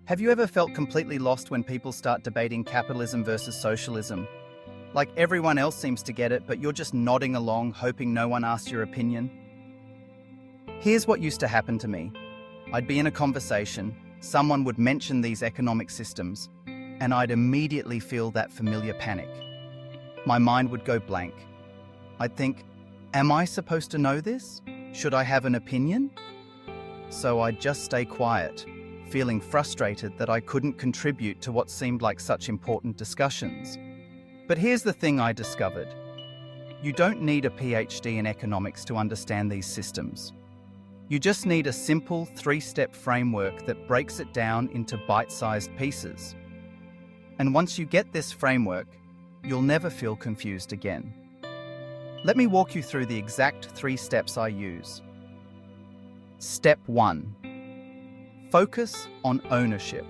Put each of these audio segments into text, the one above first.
Have you ever felt completely lost when people start debating capitalism versus socialism? Like everyone else seems to get it, but you're just nodding along, hoping no one asks your opinion? Here's what used to happen to me. I'd be in a conversation, someone would mention these economic systems, and I'd immediately feel that familiar panic. My mind would go blank. I'd think, am I supposed to know this? Should I have an opinion? So I'd just stay quiet, feeling frustrated that I couldn't contribute to what seemed like such important discussions. But here's the thing I discovered. You don't need a PhD in economics to understand these systems. You just need a simple 3-step framework that breaks it down into bite-sized pieces. And once you get this framework, you'll never feel confused again. Let me walk you through the exact 3 steps I use. Step 1. Focus on ownership.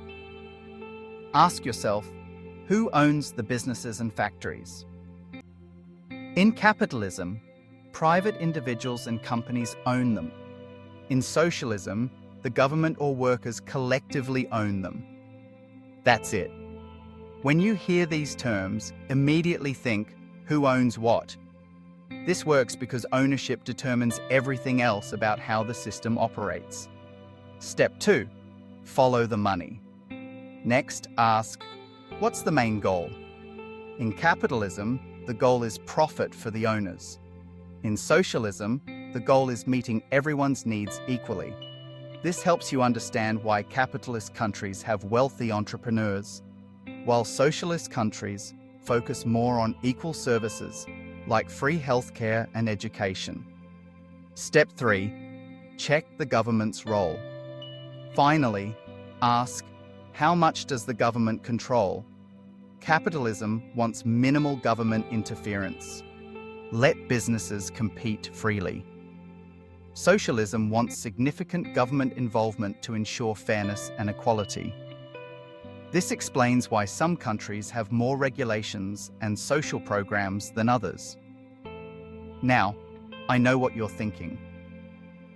Ask yourself, who owns the businesses and factories? In capitalism, private individuals and companies own them. In socialism, the government or workers collectively own them. That's it. When you hear these terms, immediately think, who owns what? This works because ownership determines everything else about how the system operates. Step 2. Follow the money. Next, ask, what's the main goal? In capitalism, the goal is profit for the owners. In socialism, the goal is meeting everyone's needs equally. This helps you understand why capitalist countries have wealthy entrepreneurs, while socialist countries focus more on equal services like free healthcare and education. Step 3. Check the government's role. Finally, ask, how much does the government control? Capitalism wants minimal government interference. Let businesses compete freely. Socialism wants significant government involvement to ensure fairness and equality. This explains why some countries have more regulations and social programs than others. Now, I know what you're thinking.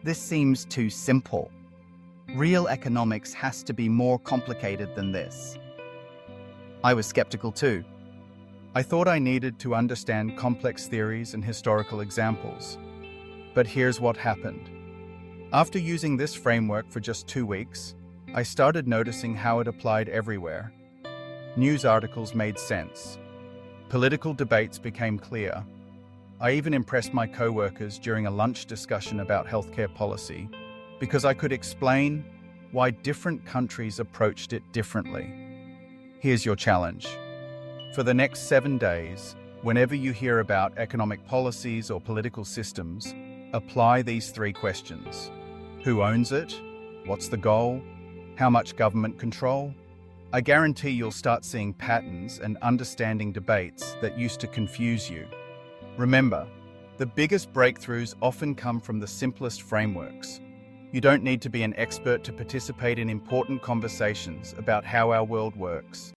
This seems too simple. Real economics has to be more complicated than this. I was skeptical too. I thought I needed to understand complex theories and historical examples. But here's what happened. After using this framework for just 2 weeks, I started noticing how it applied everywhere. News articles made sense. Political debates became clear. I even impressed my co-workers during a lunch discussion about healthcare policy because I could explain why different countries approached it differently. Here's your challenge. For the next 7 days, whenever you hear about economic policies or political systems, apply these 3 questions. Who owns it? What's the goal? How much government control? I guarantee you'll start seeing patterns and understanding debates that used to confuse you. Remember, the biggest breakthroughs often come from the simplest frameworks. You don't need to be an expert to participate in important conversations about how our world works.